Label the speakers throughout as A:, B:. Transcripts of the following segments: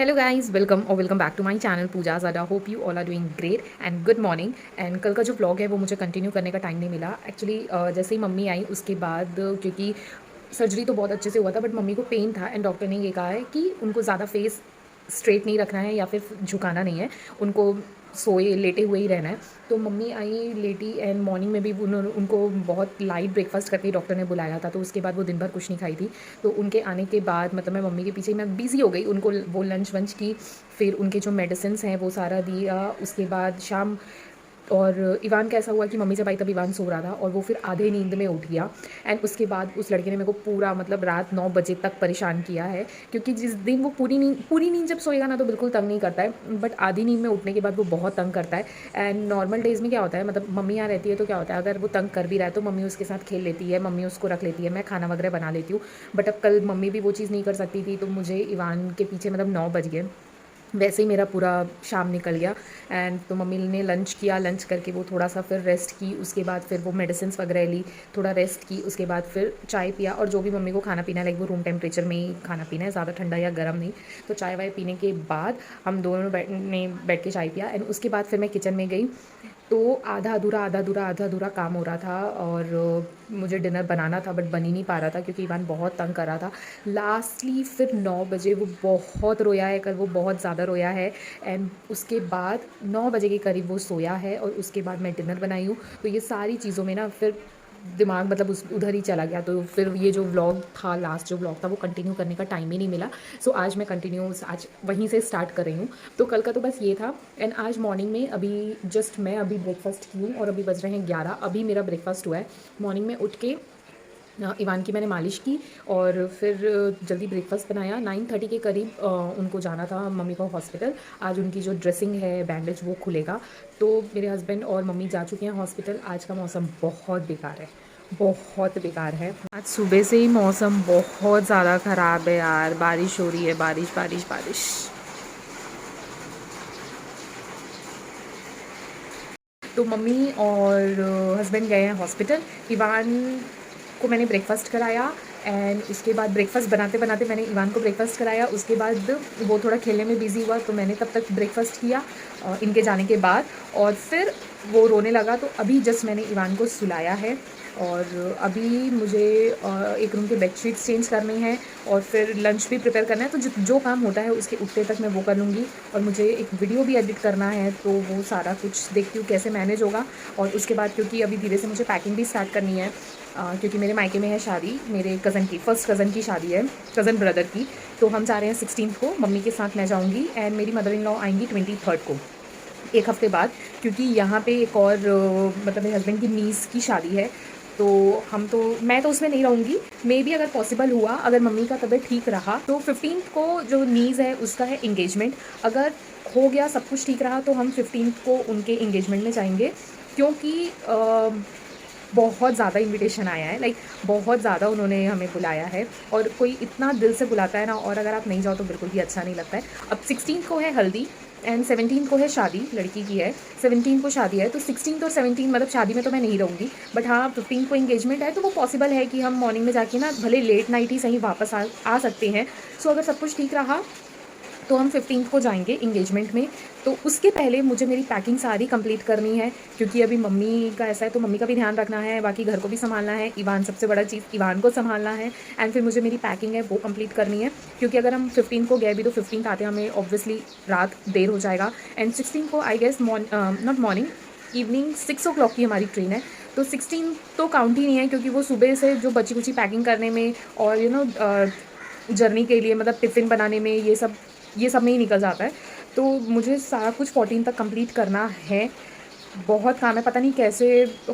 A: Hello guys, welcome back to my channel Pooja Zada. Hope you all are doing great and good morning. And कल का जो vlog है वो मुझे कंटिन्यू करने का टाइम नहीं मिला एक्चुअली। जैसे ही मम्मी आई उसके बाद क्योंकि सर्जरी तो बहुत अच्छे से हुआ था बट मम्मी को पेन था एंड डॉक्टर ने ये कहा है कि उनको ज़्यादा फेस स्ट्रेट नहीं रखना है या फिर झुकाना नहीं है, उनको सोए लेटे हुए ही रहना है। तो मम्मी आई लेटी एंड मॉर्निंग में भी उन्होंने उनको बहुत लाइट ब्रेकफास्ट करके डॉक्टर ने बुलाया था, तो उसके बाद वो दिन भर कुछ नहीं खाई थी। तो उनके आने के बाद मतलब मैं मम्मी के पीछे मैं बिज़ी हो गई, उनको वो लंच वंच की, फिर उनके जो मेडिसिन्स हैं वो सारा दिया। उसके बाद शाम और इवान का ऐसा हुआ कि मम्मी जब आई तब इवान सो रहा था और वो फिर आधे नींद में उठ गया। एंड उसके बाद उस लड़के ने मेरे को पूरा मतलब रात 9 बजे तक परेशान किया है, क्योंकि जिस दिन वो पूरी नींद जब सोएगा ना तो बिल्कुल तंग नहीं करता है, बट आधी नींद में उठने के बाद वो बहुत तंग करता है। एंड नॉर्मल डेज़ में क्या होता है, मतलब मम्मी यहाँ रहती है तो क्या होता है, अगर वो तंग कर भी रहा है तो मम्मी उसके साथ खेल लेती है, मम्मी उसको रख लेती है, मैं खाना वगैरह बना लेती हूँ। बट अब कल मम्मी भी वो चीज़ नहीं कर सकती थी, तो मुझे इवान के पीछे मतलब 9 बज गए। वैसे ही मेरा पूरा शाम निकल गया। एंड तो मम्मी ने लंच किया, लंच करके वो थोड़ा सा फिर रेस्ट की, उसके बाद फिर वो मेडिसिन्स वगैरह ली, थोड़ा रेस्ट की, उसके बाद फिर चाय पिया। और जो भी मम्मी को खाना पीना है लाइक वो रूम टेम्परेचर में ही खाना पीना है, ज़्यादा ठंडा या गर्म नहीं। तो चाय वाय पीने के बाद हम दोनों बैठ के चाय पिया एंड उसके बाद फिर मैं किचन में गई। तो आधा अधूरा काम हो रहा था और मुझे डिनर बनाना था बट बन ही नहीं पा रहा था क्योंकि इवान बहुत तंग कर रहा था। लास्टली फिर 9 बजे वो बहुत रोया है, कल वो बहुत ज़्यादा रोया है। एंड उसके बाद 9 बजे के करीब वो सोया है और उसके बाद मैं डिनर बनाई हूँ। तो ये सारी चीज़ों में ना फिर दिमाग मतलब उस उधर ही चला गया, तो फिर ये जो व्लॉग था, लास्ट जो व्लॉग था, वो कंटिन्यू करने का टाइम ही नहीं मिला। सो आज मैं आज वहीं से स्टार्ट कर रही हूँ। तो कल का तो बस ये था। एंड आज मॉर्निंग में मैं अभी ब्रेकफास्ट की हूँ और अभी बज रहे हैं 11, अभी मेरा ब्रेकफास्ट हुआ है। मॉर्निंग में उठ के इवान की मैंने मालिश की और फिर जल्दी ब्रेकफास्ट बनाया। 9:30 के करीब उनको जाना था मम्मी को हॉस्पिटल। आज उनकी जो ड्रेसिंग है, बैंडेज, वो खुलेगा। तो मेरे हस्बैंड और मम्मी जा चुके हैं हॉस्पिटल। आज का मौसम बहुत बेकार है, बहुत बेकार है। आज सुबह से ही मौसम बहुत ज़्यादा ख़राब है यार, बारिश हो रही है, बारिश बारिश बारिश। तो मम्मी और हस्बैंड गए हैं हॉस्पिटल। इवान को मैंने ब्रेकफास्ट कराया एंड उसके बाद ब्रेकफास्ट बनाते बनाते मैंने इवान को ब्रेकफास्ट कराया। उसके बाद वो थोड़ा खेलने में बिज़ी हुआ तो मैंने तब तक ब्रेकफास्ट किया इनके जाने के बाद। और फिर वो रोने लगा तो अभी जस्ट मैंने इवान को सुलाया है। और अभी मुझे एक रूम के बेडशीट्स चेंज करनी है और फिर लंच भी प्रिपेयर करना है। तो जो काम होता है उसके उठते तक मैं वो कर लूँगी। और मुझे एक वीडियो भी एडिट करना है तो वो सारा कुछ देखती हूँ कैसे मैनेज होगा। और उसके बाद क्योंकि अभी धीरे से मुझे पैकिंग भी स्टार्ट करनी है, क्योंकि मेरे मायके में है शादी, मेरे कज़न की, फर्स्ट कज़न की शादी है, कज़न ब्रदर की। तो हम जा रहे हैं 16 को, मम्मी के साथ मैं जाऊँगी एंड मेरी मदर इन लॉ आएंगी 23 को, एक हफ़्ते बाद। क्योंकि यहाँ पे एक और मतलब मेरे हस्बैंड की नीस की शादी है। तो मैं तो उसमें नहीं रहूँगी। मे बी अगर पॉसिबल हुआ, अगर मम्मी का तबीयत ठीक रहा तो 15 को जो नीज़ है उसका है इंगेजमेंट। अगर हो गया, सब कुछ ठीक रहा, तो हम 15 को उनके इंगेजमेंट में जाएंगे। क्योंकि बहुत ज़्यादा इनविटेशन आया है, लाइक बहुत ज़्यादा उन्होंने हमें बुलाया है और कोई इतना दिल से बुलाता है ना, और अगर आप नहीं जाओ तो बिल्कुल भी अच्छा नहीं लगता है। अब 16 को है हल्दी एंड 17 को है शादी, लड़की की है, 17 को शादी है। तो 16 और 17 मतलब शादी में तो मैं नहीं रहूँगी, बट हाँ 15 को इंगेजमेंट है तो वो पॉसिबल है कि हम मॉर्निंग में जाके ना भले लेट नाइट ही सही वापस आ सकते हैं। सो अगर सब कुछ ठीक रहा तो हम 15 को जाएंगे इंगेजमेंट में। तो उसके पहले मुझे मेरी पैकिंग सारी कंप्लीट करनी है, क्योंकि अभी मम्मी का ऐसा है तो मम्मी का भी ध्यान रखना है, बाकी घर को भी संभालना है, इवान सबसे बड़ा चीज़, इवान को संभालना है। एंड फिर मुझे मेरी पैकिंग है वो कंप्लीट करनी है, क्योंकि अगर हम 15 को गए भी तो 15 आते हमें ऑब्वियसली रात देर हो जाएगा। एंड 16 को I guess not morning, evening 6 o'clock की हमारी ट्रेन है। तो 16 तो काउंट ही नहीं है, क्योंकि वो सुबह से जो बची कुची पैकिंग करने में और जर्नी के लिए मतलब टिफ़िन बनाने में ये सब में ही निकल जाता है। तो मुझे सारा कुछ 14 तक कंप्लीट करना है। बहुत काम है, पता नहीं कैसे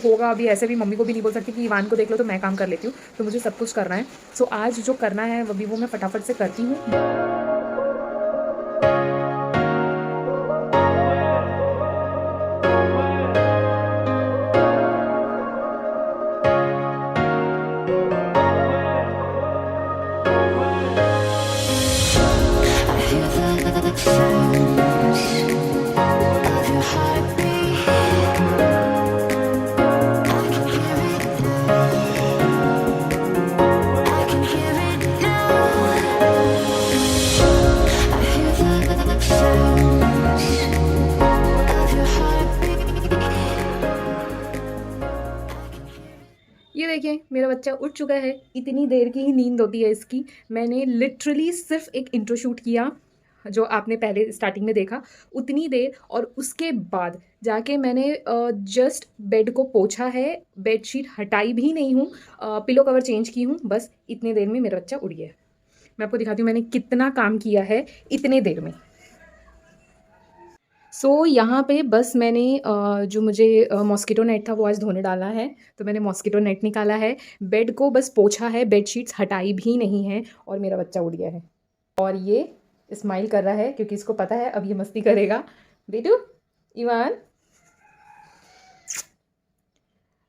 A: होगा। अभी ऐसे भी मम्मी को भी नहीं बोल सकती कि इवान को देख लो, तो मैं काम कर लेती हूँ। तो मुझे सब कुछ करना है। सो आज जो करना है अभी वो मैं फटाफट से करती हूँ।
B: I hear the sounds of your heartbeat. I can hear it now.
A: है, मेरा बच्चा उठ चुका है। इतनी देर की ही नींद होती है इसकी। मैंने लिटरली सिर्फ एक इंट्रो शूट किया, जो आपने पहले स्टार्टिंग में देखा, उतनी देर, और उसके बाद जाके मैंने जस्ट बेड को पोंछा है, बेडशीट हटाई भी नहीं हूँ, पिलो कवर चेंज की हूँ, बस इतने देर में मेरा बच्चा उड़ गया है। मैं आपको दिखाती हूँ मैंने कितना काम किया है इतने देर में। यहाँ पे बस मैंने जो मुझे मॉस्किटो नेट था वो आज धोने डाला है, तो मैंने मॉस्किटो नेट निकाला है, बेड को बस पोंछा है, बेडशीट्स हटाई भी नहीं है, और मेरा बच्चा उड़ गया है। और ये स्माइल कर रहा है क्योंकि इसको पता है अब ये मस्ती करेगा। बेटू, इवान,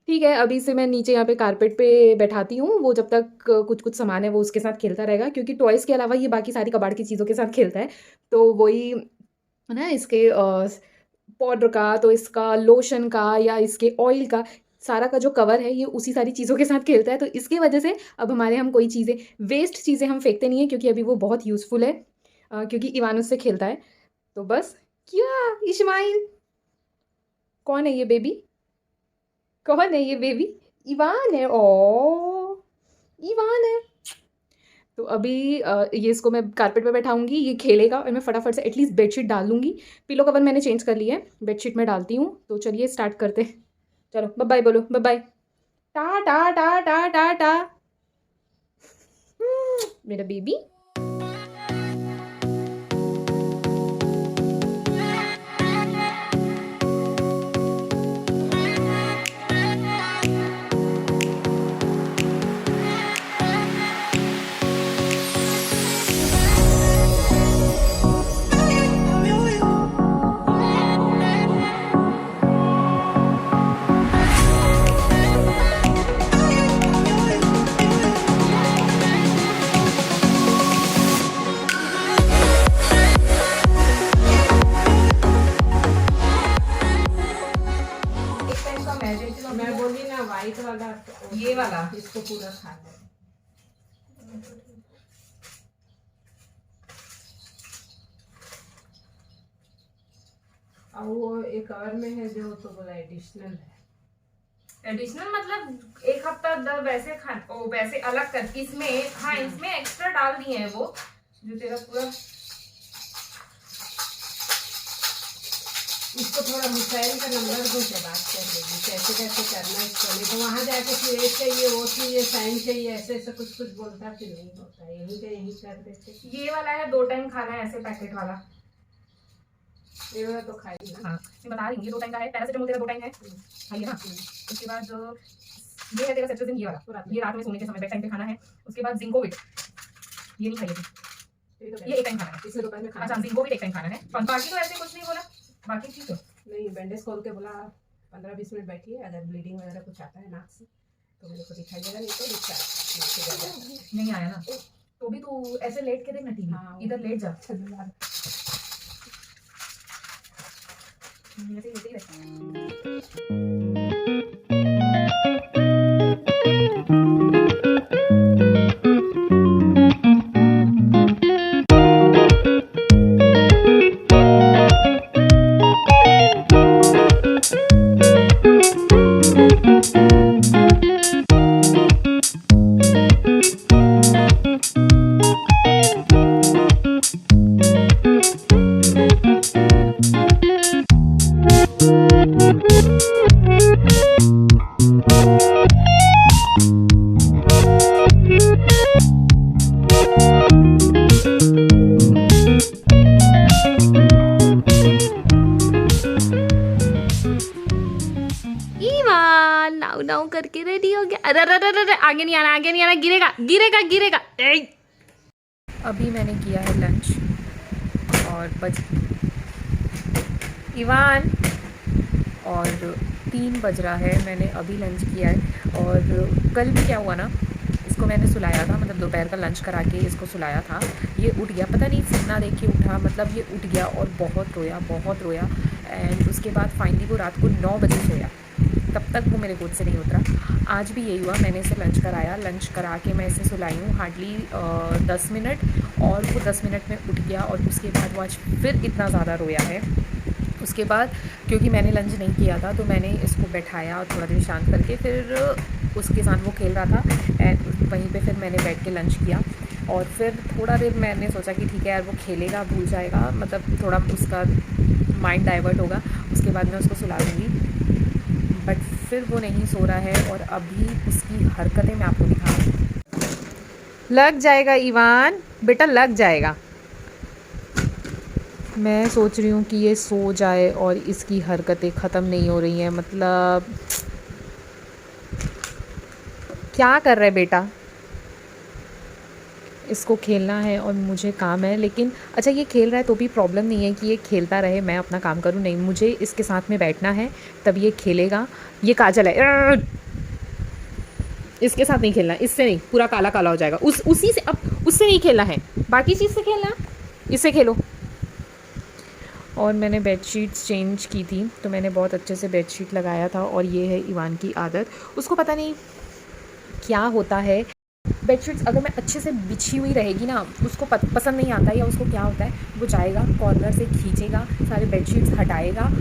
A: ठीक है, अभी से मैं नीचे यहाँ पे कारपेट पे बैठाती हूँ। वो जब तक कुछ कुछ सामान है वो उसके साथ खेलता रहेगा, क्योंकि टॉयज़ के अलावा ये बाकी सारी कबाड़ की चीज़ों के साथ खेलता है। तो वही है ना, इसके पाउडर का, तो इसका लोशन का या इसके ऑयल का, सारा का जो कवर है ये उसी सारी चीज़ों के साथ खेलता है। तो इसकी वजह से अब हमारे हम कोई चीज़ें, वेस्ट चीज़ें हम फेंकते नहीं हैं, क्योंकि अभी वो बहुत यूज़फुल है, क्योंकि इवान उससे खेलता है। तो बस, क्या इस्माइल, कौन है ये बेबी, कौन है ये बेबी? इवान है। ओ, इवान है। तो अभी ये इसको मैं कारपेट पे बैठाऊंगी, ये खेलेगा, और मैं फटाफट से एटलीस्ट बेडशीट डाल लूँगी। पिलो कवर मैंने चेंज कर लिया है, बेडशीट में डालती हूँ। तो चलिए स्टार्ट करते हैं। चलो बाय बाय बोलो, बाय बाय, टा टा टा टा टा टा। मेरा बेबी।
C: मैं बोली ना वाइट वाला,
A: ये वाला
C: इसको पूरा खा ले। और वो एक और में है जो तो बोला एडिशनल है।
A: एडिशनल मतलब एक हफ्ता वैसे वैसे अलग कर, इसमें हाँ इसमें एक्स्ट्रा डाल दिए हैं वो, जो तेरा पूरा।
C: इसको थोड़ा मिसाइल का नंबर दो के बात कर लेगी कैसे कैसे करना इसको, नहीं तो वहाँ जाके फिर ये चाहिए, वो चाहिए, साइन चाहिए, ऐसे ऐसे कुछ कुछ बोलता फिर नहीं होता। यही का यही कर देते।
A: ये वाला है 2 टाइम खाना है, ऐसे पैकेट वाला।
C: ये वाला तो खाई ना।
A: हाँ मैं बता रही हूँ, ये 2 टाइम का है। पैरासिटामोल तेरा 2 टाइम है, खाइए ना। उसके बाद ये है तेरा सेट्रिजिन, ये वाला ये रात में सोने के समय बेड टाइम पे खाना है। उसके बाद जिंकोविट, ये नहीं खाइए, ये 1 टाइम खाना है।
C: इसलिए दोपहर में खाना।
A: अच्छा, जिंकोविट 1 टाइम खाना है। बाकी तो ऐसे कुछ नहीं बोला, बाकी ठीक है।
C: नहीं, बैंडेज खोल के बोला 15-20 मिनट बैठिए, अगर ब्लीडिंग वगैरह कुछ आता है नाक से तो मेरे को दिखाइएगा, नहीं तो डिस्चार्ज
A: नहीं आया ना तो भी तू ऐसे लेट के देखना टीवी।
C: हाँ,
A: इधर लेट जा,
C: अच्छा लगा।
A: ऐसे ही रहता है। नाउ नाउ करके रेडी हो गया। अरे अरे अरे आगे नहीं आना, आगे नहीं आना, गिरेगा गिरेगा गिरेगा। अभी मैंने किया है लंच और बज इवान और 3 बज रहा है। मैंने अभी लंच किया है। और कल भी क्या हुआ ना, इसको मैंने सुलाया था, मतलब दोपहर का लंच करा के इसको सुलाया था। ये उठ गया, पता नहीं सपना देख के उठा, मतलब ये उठ गया और बहुत रोया। एंड उसके बाद फाइनली वो रात को 9 बजे सोया, तब तक वो मेरे गोद से नहीं उतरा। आज भी यही हुआ, मैंने इसे लंच कराया, लंच करा के मैं इसे सुलाई हूँ हार्डली 10 मिनट, और वो 10 मिनट में उठ गया। और उसके बाद वो आज फिर इतना ज़्यादा रोया है। उसके बाद क्योंकि मैंने लंच नहीं किया था तो मैंने इसको बैठाया और थोड़ा देर शांत करके फिर उसके साथ वो खेल रहा था। एंड वहीं पे फिर मैंने बैठ के लंच किया और फिर थोड़ा देर मैंने सोचा कि ठीक है यार वो खेलेगा, भूल जाएगा, मतलब थोड़ा उसका माइंड डाइवर्ट होगा, उसके बाद मैं उसको सुला दूँगी। बट फिर वो नहीं सो रहा है और अभी उसकी हरकतें मैं आपको दिखाऊँ। लग जाएगा इवान, बेटा लग जाएगा। मैं सोच रही हूँ कि ये सो जाए और इसकी हरकतें ख़त्म नहीं हो रही हैं। मतलब क्या कर रहा है बेटा? इसको खेलना है और मुझे काम है। लेकिन अच्छा ये खेल रहा है तो भी प्रॉब्लम नहीं है कि ये खेलता रहे, मैं अपना काम करूँ, नहीं, मुझे इसके साथ में बैठना है तब ये खेलेगा। ये काजल है, इसके साथ नहीं खेलना, इससे नहीं, पूरा काला काला हो जाएगा। उसी से, अब उससे नहीं खेलना है, बाकी चीज़ से खेलना, इससे खेलो। और मैंने बेडशीट्स चेंज की थी तो मैंने बहुत अच्छे से बेडशीट लगाया था और ये है इवान की आदत। उसको पता नहीं क्या होता है, बेडशीट्स अगर मैं अच्छे से बिछी हुई रहेगी ना, उसको पसंद नहीं आता, या उसको क्या होता है, वो जाएगा कॉर्नर से खींचेगा, सारे बेडशीट्स हटाएगा,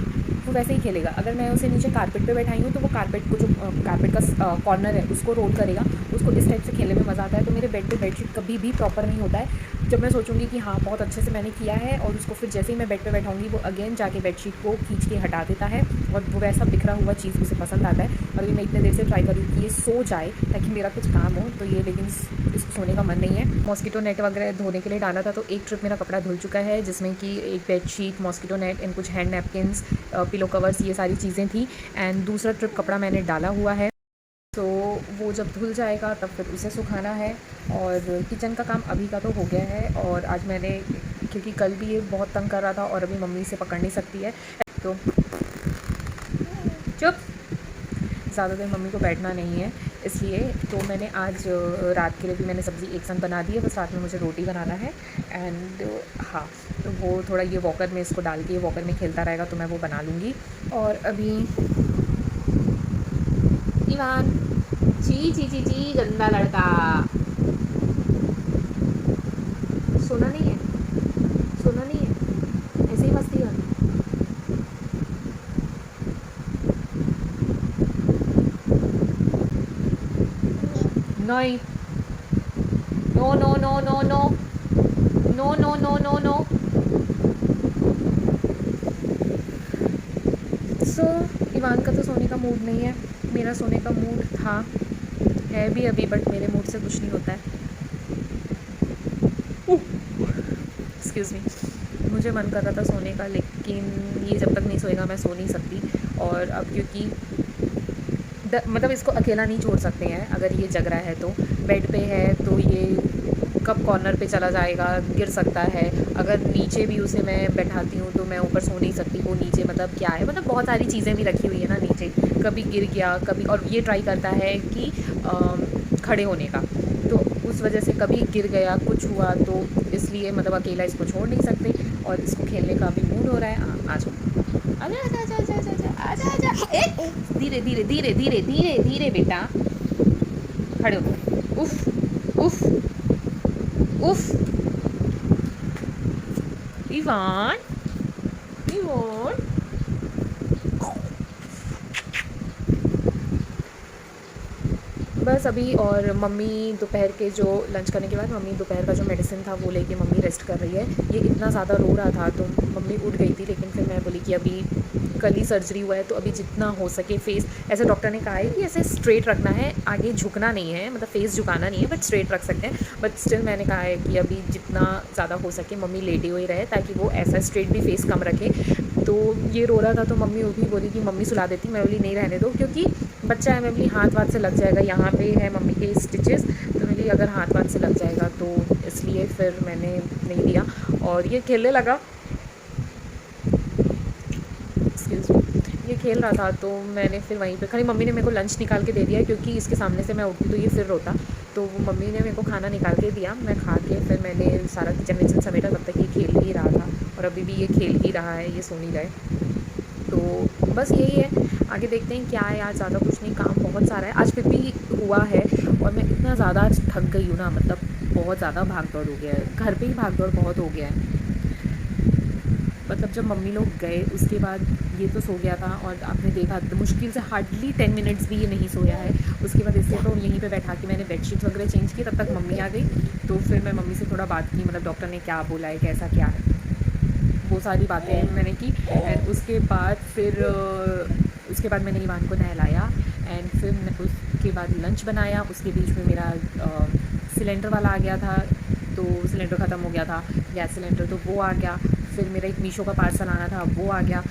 A: वो वैसे ही खेलेगा। अगर मैं उसे नीचे कारपेट पे बैठाई हूँ तो वो कारपेट को, जो कारपेट का कॉर्नर है, उसको रोल करेगा। उसको इस टाइप से खेलने में मज़ा आता है। तो मेरे बेड पे बेडशीट कभी भी प्रॉपर नहीं होता है। जब मैं सोचूंगी कि हाँ बहुत अच्छे से मैंने किया है, और उसको फिर जैसे ही मैं बेड पे बैठाऊंगी वो अगेन जाके बेडशीट को खींच के हटा देता है, और वो वैसा बिखरा हुआ चीज़ उसे पसंद आता है। और अभी मैं इतने देर से ट्राई करूँ कि ये सो जाए ताकि मेरा कुछ काम हो, तो ये लेकिन इसको सोने का मन नहीं है। मॉस्किटो नेट वगैरह धोने के लिए डाला था, तो एक ट्रिप मेरा कपड़ा धुल चुका है, जिसमें कि एक बेडशीट, मॉस्किटो नेट एंड कुछ हैंड नैपकिन्स, पिलो कवर्स, ये सारी चीज़ें थी। एंड दूसरा ट्रिप कपड़ा मैंने डाला हुआ है, तो वो जब धुल जाएगा तब फिर उसे सुखाना है। और किचन का काम अभी का तो हो गया है। और आज मैंने, क्योंकि कल भी ये बहुत तंग कर रहा था और अभी मम्मी इसे पकड़ नहीं सकती है, तो चुप, ज़्यादा देर मम्मी को बैठना नहीं है, इसलिए तो मैंने आज रात के लिए भी मैंने सब्ज़ी एक साथ बना दी है, बस रात में मुझे रोटी बनाना है। एंड हाँ, तो वो थोड़ा ये वॉकर में इसको डाल के, ये वॉकर में खेलता रहेगा तो मैं वो बना लूँगी। और अभी इवान, ची ची ची ची, गंदा लड़का, सोना नहीं है, सोना नहीं है, ऐसे ही मस्ती करना। नहीं, no no no no no no no no no no. So Ivan का तो सोने का मूड नहीं है, मेरा सोने का मूड था, है भी अभी, बट मेरे मूड से कुछ नहीं होता है। एक्सक्यूज़ मी, मुझे मन कर रहा था सोने का, लेकिन ये जब तक नहीं सोएगा मैं सो नहीं सकती। और अब क्योंकि मतलब इसको अकेला नहीं छोड़ सकते हैं, अगर ये जग रहा है तो, बेड पे है तो ये कब कॉर्नर पे चला जाएगा, गिर सकता है। अगर नीचे भी उसे मैं बैठाती हूँ तो मैं ऊपर सो नहीं सकती, वो नीचे मतलब क्या है, मतलब बहुत सारी चीज़ें भी रखी हुई है ना नीचे, कभी गिर गया कभी, और ये ट्राई करता है कि खड़े होने का, तो उस वजह से कभी गिर गया, कुछ हुआ, तो इसलिए मतलब अकेला इसको छोड़ नहीं सकते। और इसको खेलने का भी मूड हो रहा है। आ जाओ, आजा आजा आजा आजा आजा आजा आजा आजा, धीरे धीरे धीरे धीरे धीरे धीरे बेटा, खड़े हो, उफ उफ उफ, इवान इवान। बस अभी, और मम्मी दोपहर के जो लंच करने के बाद मम्मी दोपहर का जो मेडिसिन था वो लेके मम्मी रेस्ट कर रही है। ये इतना ज़्यादा रो रहा था तो मम्मी उठ गई थी, लेकिन फिर मैं बोली कि अभी कल ही सर्जरी हुआ है तो अभी जितना हो सके फेस, ऐसे डॉक्टर ने कहा है कि ऐसे स्ट्रेट रखना है, आगे झुकना नहीं है, मतलब फेस झुकाना नहीं है, बट स्ट्रेट रख सकते हैं। बट स्टिल मैंने कहा है कि अभी जितना ज़्यादा हो सके मम्मी लेटे हुए रहे, ताकि वो ऐसा स्ट्रेट भी फेस कम रखे। तो ये रो रहा था तो मम्मी उठी, बोली कि मम्मी सुला देती, मैं बोली नहीं रहने दो, क्योंकि बच्चा है, मैं बोली हाथ वाथ से लग जाएगा, यहाँ पे है मम्मी के स्टिचेस, तो मैं बोली अगर हाथ वाथ से लग जाएगा, तो इसलिए फिर मैंने नहीं दिया। और ये खेलने लगा, एक्सक्यूज़ मी, ये खेल रहा था, तो मैंने फिर वहीं पे खाली, मम्मी ने मेरे को लंच निकाल के दे दिया, क्योंकि इसके सामने से मैं उठती तो ये फिर रोता, तो वो मम्मी ने मेरे को खाना निकाल के दिया, मैं खा के फिर मैंने सारा किचन विचन समेटा, तब तक ये खेल ही रहा था, और अभी भी ये खेल ही रहा है, ये सो नहीं रहा है। तो बस यही है, आगे देखते हैं क्या है। आज ज़्यादा कुछ नहीं, काम बहुत सारा है आज, फिर भी हुआ है, और मैं इतना ज़्यादा आज थक गई हूँ ना, मतलब बहुत ज़्यादा भाग दौड़ हो गया है, घर पे ही भाग दौड़ बहुत हो गया है। मतलब जब मम्मी लोग गए उसके बाद ये तो सो गया था और आपने देखा तो मुश्किल से हार्डली 10 मिनट्स भी ये नहीं सोया है। उसके बाद इससे तो यहीं पे बैठा के मैंने बेडशीट वगैरह चेंज की, तब तक मम्मी आ गई। तो फिर मैं मम्मी से थोड़ा बात की, मतलब डॉक्टर ने क्या बोला है, कैसा क्या है, वो सारी बातें मैंने की। एंड उसके बाद मैंने ईवान को नहलाया। एंड फिर उसके बाद लंच बनाया। उसके बीच में मेरा सिलेंडर वाला आ गया था, तो सिलेंडर ख़त्म हो गया था, गैस सिलेंडर, तो वो आ गया। फिर मेरा एक मीशो का पार्सल आना था, वो आ गया।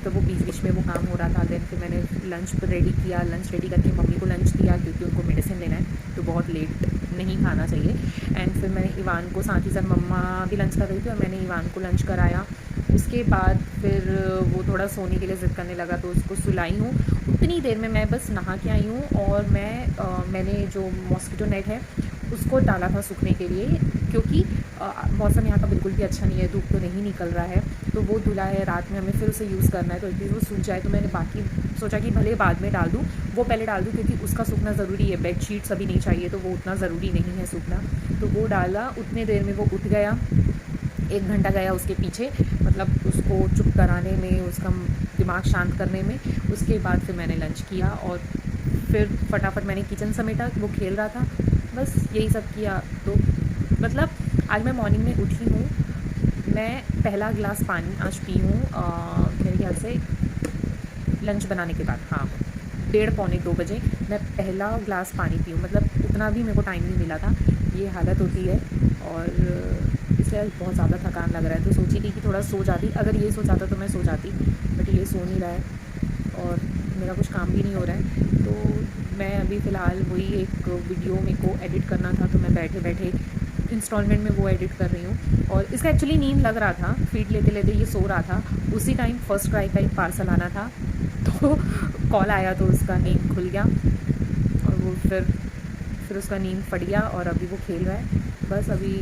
A: तो वो बीच बीच में वो काम हो रहा था। देन फिर मैंने लंच रेडी किया, लंच रेडी करके मम्मी को लंच दिया, क्योंकि उनको मेडिसिन देना है तो बहुत लेट नहीं खाना चाहिए। एंड फिर मैंने ईवान को, साथ ही साथ मम्मा भी लंच कर रही थी और मैंने ईवान को लंच कराया। उसके बाद फिर वो थोड़ा सोने के लिए ज़िद करने लगा, तो उसको सुलाई हूँ। उतनी देर में मैं बस नहा के आई हूँ और मैंने जो मॉस्किटो नेट है उसको डाला था सूखने के लिए, क्योंकि मौसम यहाँ का बिल्कुल भी अच्छा नहीं है, धूप तो नहीं निकल रहा है। तो वो धुला है, रात में हमें फिर उसे यूज़ करना है, तो एटलीस्ट वो सूख जाए। तो मैंने बाकी सोचा कि भले बाद में डाल दूँ, वो पहले डाल दूँ, क्योंकि उसका सूखना ज़रूरी है। बेडशीट्स अभी नहीं चाहिए, तो वो उतना ज़रूरी नहीं है सूखना। तो वो डाला, उतने देर में वो उठ गया। 1 घंटा गया उसके पीछे, मतलब उसको चुप कराने में, उसका दिमाग शांत करने में। उसके बाद फिर मैंने लंच किया और फिर फटाफट मैंने किचन समेटा, वो खेल रहा था, बस यही सब किया। तो मतलब आज मैं मॉर्निंग में उठी हूँ, मैं पहला गिलास पानी आज पी हूँ मेरे ख्याल से लंच बनाने के बाद। हाँ, 1:30 पौने 2 बजे मैं पहला गिलास पानी पी हूँ, मतलब उतना भी मेरे को टाइम नहीं मिला था। ये हालत होती है और इसलिए आज बहुत ज़्यादा थकान लग रहा है। तो सोची थी कि थोड़ा सो जाती, अगर ये सो जाता तो मैं सो जाती, बट ये सो नहीं रहा है और मेरा कुछ काम भी नहीं हो रहा है। तो मैं अभी फ़िलहाल वही एक वीडियो मेरे को एडिट करना था, तो मैं बैठे बैठे इंस्टॉलमेंट में वो एडिट कर रही हूँ। और इसका एक्चुअली नींद लग रहा था, फीड लेते लेते ये सो रहा था। उसी टाइम फर्स्ट क्राई का एक पार्सल आना था, तो कॉल आया तो उसका नींद खुल गया और वो फिर उसका नींद फट गया और अभी वो खेल रहा है। बस अभी,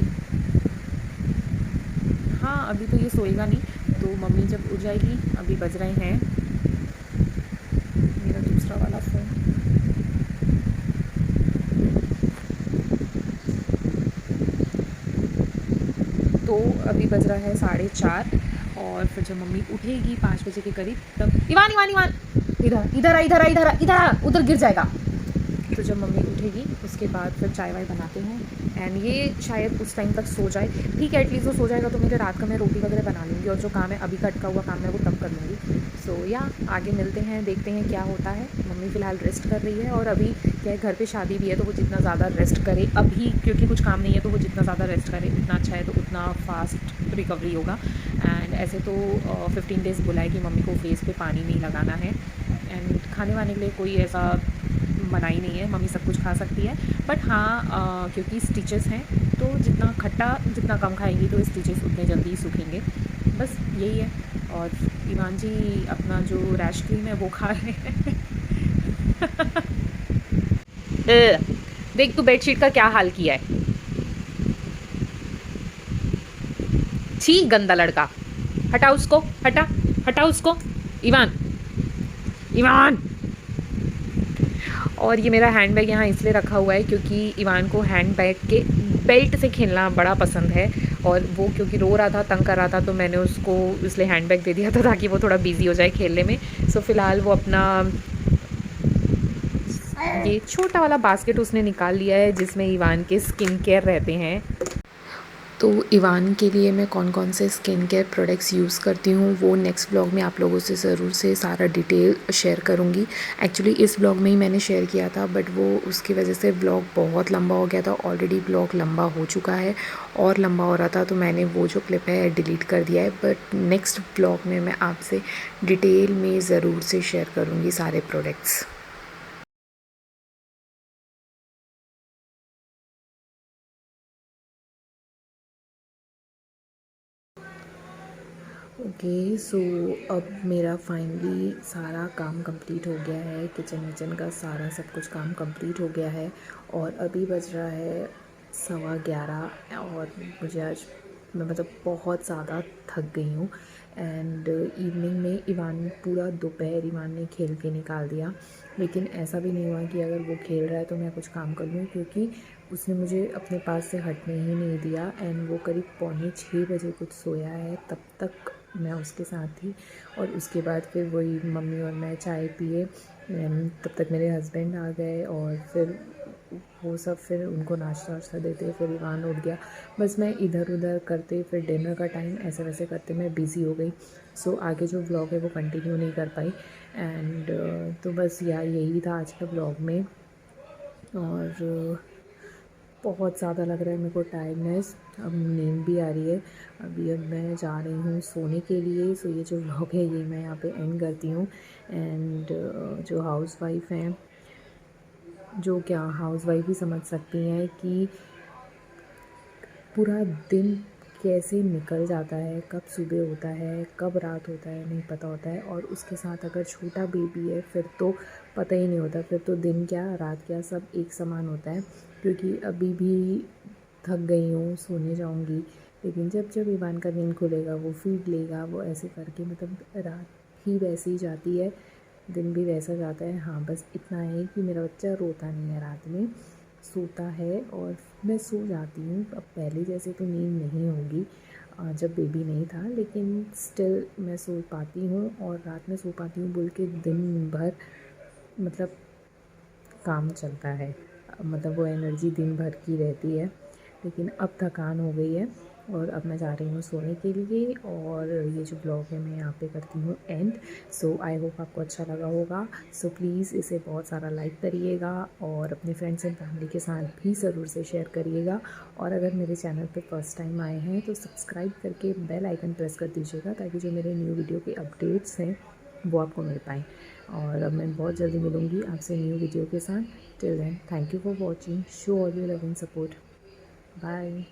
A: हाँ अभी तो ये सोएगा नहीं, तो मम्मी जब उठ जाएगी। अभी बज रहे हैं, मेरा दूसरा वाला फ़ोन, तो अभी बज रहा है 4:30। और फिर जब मम्मी उठेगी 5 बजे के करीब, तब ईवान ईवान ईवान इधर इधर आ इधर आ इधर आ इधर आ, उधर गिर जाएगा। तो जब मम्मी उठेगी उसके बाद फिर चाय वाय बनाते हैं। एंड ये शायद उस टाइम तक सो जाए, ठीक है, एटलीस्ट वो सो जाएगा तो मेरे रात का मैं रोटी वगैरह बना लूँगी, और जो काम है अभी का अटका हुआ काम है वो तब कर लूँगी। सो या आगे मिलते हैं, देखते हैं क्या होता है। मम्मी फ़िलहाल रेस्ट कर रही है, और अभी क्या है, घर पे शादी भी है, तो वो जितना ज़्यादा रेस्ट करे अभी, क्योंकि कुछ काम नहीं है, तो वो जितना ज़्यादा रेस्ट करे उतना अच्छा है, तो उतना फास्ट रिकवरी होगा। एंड ऐसे तो 15 डेज़ बोला है कि मम्मी को फेस पे पानी नहीं लगाना है। एंड खाने वाने के लिए कोई ऐसा मनाही नहीं है, मम्मी सब कुछ खा सकती है। बट हाँ क्योंकि स्टिचेस हैं, तो जितना खट्टा जितना कम खाएंगी तो स्टिचेस उतने जल्दी सूखेंगे, बस यही है। और ईवान जी अपना जो रैश क्रीम है वो खा रहे हैं। देख तू बेडशीट का क्या हाल किया है, छी गंदा लड़का, हटा उसको, हटा हटा उसको, ईवान ईवान। और ये मेरा हैंडबैग यहाँ इसलिए रखा हुआ है क्योंकि ईवान को हैंडबैग के बेल्ट से खेलना बड़ा पसंद है, और वो क्योंकि रो रहा था, तंग कर रहा था, तो मैंने उसको इसलिए हैंडबैग दे दिया था ताकि वो थोड़ा बिजी हो जाए खेलने में। सो फिलहाल वो अपना ये छोटा वाला बास्केट उसने निकाल लिया है जिसमें ईवान के स्किन केयर रहते हैं। तो इवान के लिए मैं कौन कौन से स्किन केयर प्रोडक्ट्स यूज़ करती हूँ वो नेक्स्ट ब्लॉग में आप लोगों से ज़रूर से सारा डिटेल शेयर करूँगी। एक्चुअली इस ब्लॉग में ही मैंने शेयर किया था, बट वो उसकी वजह से ब्लॉग बहुत लंबा हो गया था। ऑलरेडी ब्लॉग लंबा हो चुका है और लंबा हो रहा था, तो मैंने वो जो क्लिप है डिलीट कर दिया है। बट नेक्स्ट ब्लॉग में मैं आपसे डिटेल में ज़रूर से शेयर करूँगी सारे प्रोडक्ट्स। ओके सो अब मेरा फाइनली सारा काम कंप्लीट हो गया है, किचन विचन का सारा सब कुछ काम कंप्लीट हो गया है। और अभी बज रहा है 11:15 और मुझे आज मैं मतलब बहुत ज़्यादा थक गई हूँ। एंड इवनिंग में ईवान पूरा दोपहर ईवान ने खेल के निकाल दिया, लेकिन ऐसा भी नहीं हुआ कि अगर वो खेल रहा है तो मैं कुछ काम कर लूँ, क्योंकि उसने मुझे अपने पास से हटने ही नहीं दिया। एंड वो करीब 5:45 बजे कुछ सोया है, तब तक मैं उसके साथ थी। और उसके बाद फिर वही मम्मी और मैं चाय पिए, तब तक मेरे हस्बैंड आ गए और फिर वो सब फिर उनको नाश्ता वाश्ता देते फिर ईवान उठ गया। बस मैं इधर उधर करते फिर डिनर का टाइम ऐसे वैसे करते मैं बिज़ी हो गई। सो आगे जो व्लॉग है वो कंटिन्यू नहीं कर पाई। एंड तो बस यार यही था आज का व्लॉग में। और बहुत ज़्यादा लग रहा है मेरे को टायर्डनेस, अब नींद भी आ रही है। अब मैं जा रही हूँ सोने के लिए। सो ये जो व्लॉग है ये मैं यहाँ पे एंड करती हूँ। एंड जो हाउसवाइफ हैं, जो क्या हाउसवाइफ ही समझ सकती हैं कि पूरा दिन कैसे निकल जाता है, कब सुबह होता है कब रात होता है नहीं पता होता है। और उसके साथ अगर छोटा बेबी है फिर तो पता ही नहीं होता, फिर तो दिन क्या रात क्या सब एक समान होता है। क्योंकि अभी भी थक गई हूँ, सोने जाऊँगी, लेकिन जब जब ईवान का नींद खुलेगा वो फीड लेगा, वो ऐसे करके मतलब रात ही वैसे ही जाती है, दिन भी वैसा जाता है। हाँ बस इतना है कि मेरा बच्चा रोता नहीं है, रात में सोता है और मैं सो जाती हूँ। अब पहले जैसे तो नींद नहीं होगी जब बेबी नहीं था, लेकिन स्टिल मैं सो पाती हूँ और रात में सो पाती हूँ बोल के दिन भर मतलब काम चलता है, मतलब वो एनर्जी दिन भर की रहती है। लेकिन अब थकान हो गई है और अब मैं जा रही हूँ सोने के लिए। और ये जो ब्लॉग है मैं यहाँ पे करती हूँ एंड। सो आई होप आपको अच्छा लगा होगा। सो प्लीज़ इसे बहुत सारा लाइक करिएगा और अपने फ्रेंड्स एंड फैमिली के साथ भी ज़रूर से शेयर करिएगा। और अगर मेरे चैनल पे फर्स्ट टाइम आए हैं तो सब्सक्राइब करके बेल आइकन प्रेस कर दीजिएगा, ताकि जो मेरे न्यू वीडियो के अपडेट्स हैं वो आपको मिल पाएँ। और अब मैं बहुत जल्दी मिलूँगी आपसे न्यू वीडियो के साथ। Till then thank you for watching, show all your love and support, bye.